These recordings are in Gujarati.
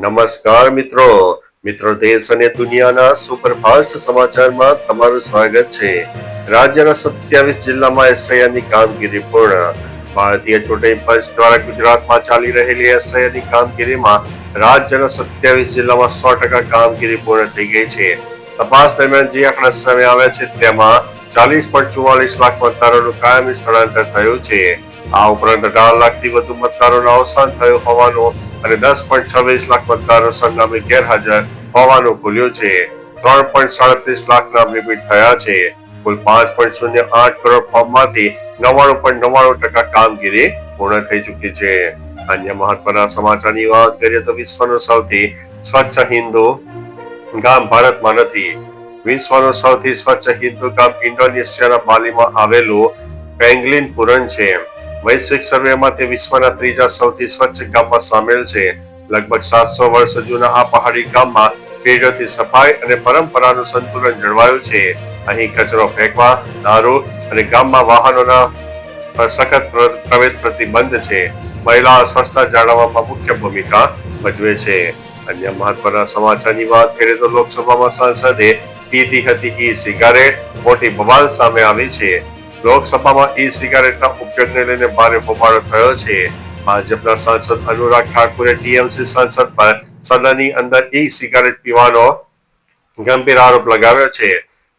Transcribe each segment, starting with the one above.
નમસ્કાર મિત્રો દેશ અને દુનિયાના સુપરફાસ્ટ સમાચારમાં તમારું સ્વાગત છે। રાજ્યના 27 જિલ્લામાં એસઆઈઆરની કામગીરી પૂર્ણ। ભારતીય ચૂંટણી પંચ દ્વારા ગુજરાતમાં ચાલી રહેલી એસઆઈઆરની કામગીરીમાં રાજ્યના 27 જિલ્લામાં 100% કામગીરી પૂર્ણ થઈ ગઈ છે। તપાસ દરમિયાન જે આંકડા સામે આવ્યા છે તેમાં 40.44 લાખ મતદારોનું કાયમી સ્થળાંતર થયું છે। આ ઉપરાંત 18 લાખથી વધુ મતદારોનું અવસાન થયું હોવાનું અને 10.26 લાખ મતદારો સરનામે ગેરહાજર હોવાનું ખુલ્યું છે। 3.37 લાખ નામ રિપીટ થયા છે। કુલ 5.08 કરોડ ફોર્મમાંથી 99.99% કામગીરી પૂર્ણ થઈ ચૂકી છે। અન્ય મહત્વના સમાચારની વાત કરીએ તો વિશ્વનું સૌથી સ્વચ્છ હિન્દુ ગામ ભારતમાં નથી। વિશ્વનું સૌથી સ્વચ્છ હિન્દુ ગામ ઇન્ડોનેશિયાના બાલીમાં આવેલું પેંગલિન પુરન છે। વૈશ્વિક સર્વેમાં તે વિશ્વના ત્રીજા સૌથી સ્વચ્છ ગામમાં સામેલ છે। લગભગ 700 વર્ષ જૂના આ પહાડી ગામમાં પેઢીઓથી સફાઈ અને પરંપરાનું સંતુલન જળવાયું છે। અહીં કચરો ફેંકવા, દારૂ અને ગામમાં વાહનોના સખત પ્રવેશ પ્રતિબંધ છે। મહિલાઓ સ્વચ્છતા જાળવવામાં મુખ્ય ભૂમિકા ભજવે છે। અન્ય મહત્વના સમાચારની વાત કરીએ તો લોકસભામાં સાંસદે પીધી હતી ઈ સિગારેટ, મોટી બવાલ સામે આવી છે। લોકસભામાં ઈ સિગારેટના ઉપયોગને લઈને ભારે હોબાળો થયો છે। ભાજપના સાંસદ અનુરાગ ઠાકુરે ટીએમસી સાંસદ પર સદનની અંદર ઈ સિગારેટ પીવાનો ગંભીર આરોપ લગાવ્યો છે।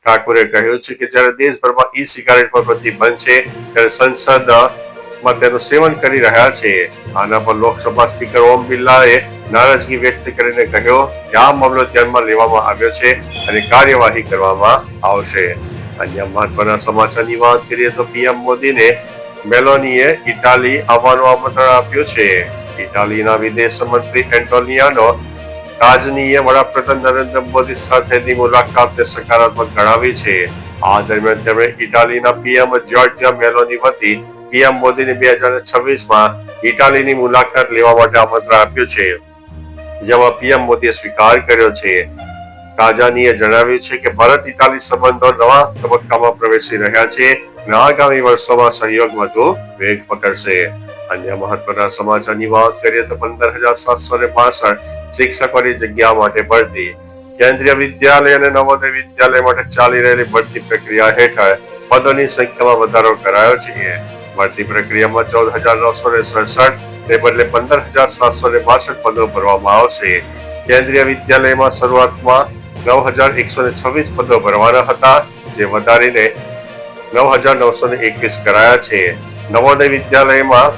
ઠાકુરે કહ્યું છે કે જ્યારે દેશભરમાં ઈ સિગારેટ પર પ્રતિબંધ છે ત્યારે સંસદમાં તેનું સેવન કરી રહ્યા છે। આના પર લોકસભા સ્પીકર ઓમ બિરલાએ નારાજગી વ્યક્ત કરીને કહ્યું કે આ મામલો ધ્યાનમાં લેવામાં આવ્યો છે અને કાર્યવાહી કરવામાં આવશે। અન્ય મહત્વના સમાચારની વાત કરીએ તો પીએમ મોદીને મેલોનીએ ઇટાલી આવવાનું આમંત્રણ આપ્યું છે। ઇટાલીના વિદેશ મંત્રી એન્ટોનિયાનો તાજનીએ વડાપ્રધાન નરેન્દ્ર મોદી સાથેની મુલાકાતને સકારાત્મક ગણાવી છે। આ દરમિયાન તેમણે ઇટાલીના પીએમ જ્યોર્જિયા મેલોની વતી પીએમ મોદીને 2026માં ઇટાલીની મુલાકાત લેવા માટે આમંત્રણ આપ્યું છે, જેમાં પીએમ મોદીએ સ્વીકાર કર્યો છે। તાજાનીએ જણાવ્યું છે કે ભારત ઇટાલી સંબંધો નવા તબક્કામાં પ્રવેશી રહ્યા છે અને આગામી વર્ષોમાં સહયોગ વધુ વેગ પકડશે। અન્ય મહત્વના સમાચારની વાત કરીએ તો 15,762 શિક્ષકોની જગ્યા માટે ભરતી। કેન્દ્રીય વિદ્યાલય અને નવોદય વિદ્યાલય માટે ચાલી રહેલી ભરતી પ્રક્રિયા હેઠળ પદોની સંખ્યામાં વધારો કરાયો છે। ભરતી પ્રક્રિયામાં 14,967 ને બદલે 15,762 પદો ભરવામાં આવશે। કેન્દ્રીય વિદ્યાલયમાં શરૂઆતમાં 9,126 પદો ભરવાના હતા, જે વધારીને 9,921 કરાયા છે। નવોદય વિદ્યાલયમાં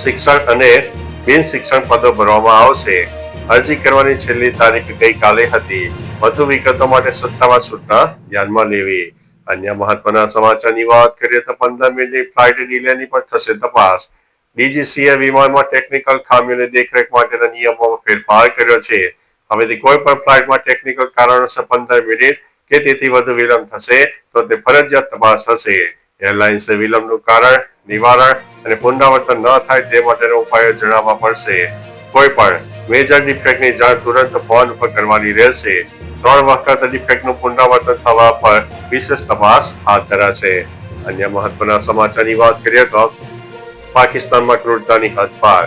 શિક્ષણ અને બિન શિક્ષણ પદો ભરવામાં આવશે। અરજી કરવાની છેલ્લી તારીખ ગઈકાલે હતી। વધુ વિગતો માટે સત્તાવાર સૂચના ધ્યાનમાં લેવી। અન્ય મહત્વના સમાચારની વાત કરીએ તો 15 મિનિટની ફ્લાઇટ ડિલેની પણ થશે તપાસ। ડીજીસીએ વિમાનમાં ટેકનિકલ ખામીઓની દેખરેખ માટેના નિયમોમાં ફેરફાર કર્યો છે। હવેથી કોઈ પણ ફ્લાઇટમાં ટેકનિકલ કારણોસર 15 મિનિટ કે તેથી વધુ વિલંબ થશે તો તે ફરજિયાત તપાસ થશે। એરલાઇન્સે વિલંબનું કારણ, નિવારણ અને પુનરાવર્તન ન થાય તે માટેના ઉપાયો જણાવવા પડશે। કોઈ પણ મેજર ડિફેક્ટની જાણ તુરંત ફોન પર કરવાની રહેશે। 3 વખત ડિફેક્ટનું પુનરાવર્તન થવા પર વિશેષ તપાસ હાથ ધરાશે। અન્ય મહત્વના સમાચારની વાત કરીએ તો પાકિસ્તાનમાં ક્રૂરતાની હદ પાર।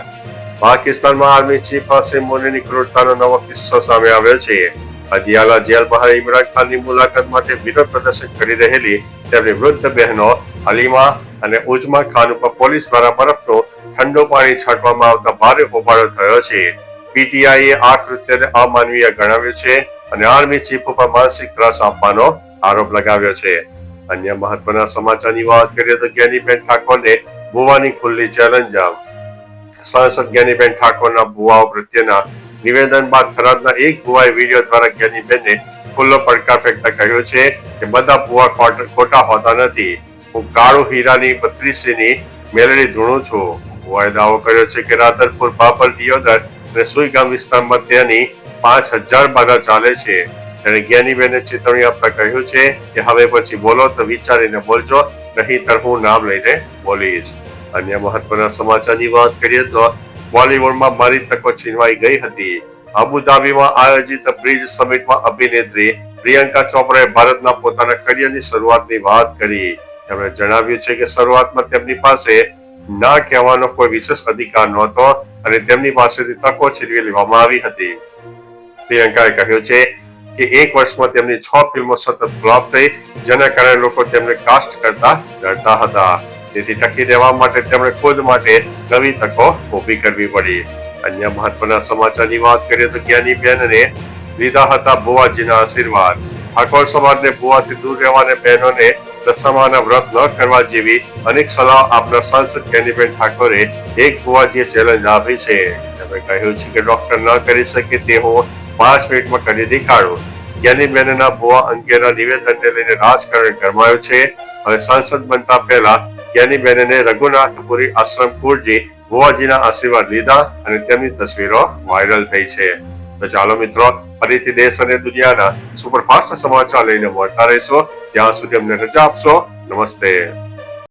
પાકિસ્તાનમાં આર્મી ચીફ આસિમ મુનીની ક્રૂરતાનો નવો કિસ્સો સામે આવ્યો છે। અદિયાલા જેલ બહાર ઇમરાન ખાનની મુલાકાત માટે વિરોધ પ્રદર્શન કરી રહેલી તેમની વૃદ્ધ બહેનો હલીમા અને ઉજમા ખાન ઉપર પોલીસ દ્વારા બરફનું ઠંડુ પાણી છાંટવામાં આવતા ભારે હોબાળો થયો છે। પીટીઆઈએ આ કૃત્યને અમાનવીય ગણાવ્યું છે અને આર્મી ચીફ ઉપર માનસિક ત્રાસ આપવાનો આરોપ લગાવ્યો છે। અન્ય મહત્વના સમાચારની વાત કરીએ તો જ્ઞાનીબેન ઠાકોરને ભુવાની ખુલ્લી ચેલેન્જ। સાંસદ જ્ઞાનીબેન ઠાકોરના ભુવાઓ પ્રત્યેના નિવેદન બાદ થરાદના એક ભુવાએ વિડીયો દ્વારા જ્ઞાનીબેનને ખુલ્લો પડકાર ફેંકતા કહ્યું છે કે બધા ભુવા ખોટા હોતા નથી। હું કાળુ હીરાની 32ની મેલડી ધૂણું છું। ભુવાએ દાવો કર્યો છે કે રાધનપુર, બાબર, દિયોદર અને સુઈગામ વિસ્તારમાં તેની 5,000 બાધા ચાલે છે। તેણે જ્ઞાનીબેનને ચેતવણી આપતા કહ્યું છે કે હવે પછી બોલો તો વિચારીને બોલજો, નહીંતર હું નામ લઈને બોલીશ। અન્ય મહત્વના સમાચારની વાત કરીએ તો બોલિવૂડમાં મારી તકો છીનવાઈ ગઈ હતી। અબુધાબીમાં આયોજિત બ્રિજ સમિટમાં અભિનેત્રી પ્રિયંકા ચોપડાએ ભારતના પોતાના કરિયરની શરૂઆતની વાત કરી। તેમણે જણાવ્યું છે કે શરૂઆતમાં તેમની પાસે ના કહેવાનો કોઈ વિશેષ અધિકાર નહોતો અને તેમની પાસેથી તકો છીનવી લેવામાં આવી હતી. પ્રિયંકાએ કહ્યું છે કે એક વર્ષમાં તેમની 6 ફિલ્મો સતત ફ્લોપ થઈ, જેના કારણે લોકો તેમને કાસ્ટ કરતા ડરતા હતા. તેથી ટકી રહેવા માટે તેમણે ખુદ માટે નવી તકો ઊભી કરવી પડી. અન્ય મહત્વના સમાચારની વાત કરીએ તો જ્ઞાનીબેનને લીધા હતા બુવાજીના આશીર્વાદ. ઠાકોર સમાજને બુવાથી દૂર રહેવાને બહેનોને દશામાના વ્રત ન કરવા જેવી અનેક સલાહ આપનાર સાંસદ જ્ઞાનીબેન ઠાકોરે એક બુવાજીએ ચેલેન્જ આપી છે. તેમણે કહ્યું છે કે ડોક્ટર ન કરી શકે તે હું 5 મિનિટમાં કરી દેખાડું. જ્ઞાનીબેનના બુવા અંગેના નિવેદનને લઈને રાજકારણ ગરમાયું છે. હવે સાંસદ બનતા પહેલા જ્ઞાનીબેનને રઘુનાથપુરી આશ્રમ કુળજી બુવાજીના આશીર્વાદ લીધા અને તેમની તસવીરો વાયરલ થઈ છે. તો ચાલો મિત્રો, ફરીથી દેશ અને દુનિયાના સુપરફાસ્ટ સમાચાર લઈને મળતા રહીશું. ત્યાં સુધી અમને રજા આપશો. નમસ્તે.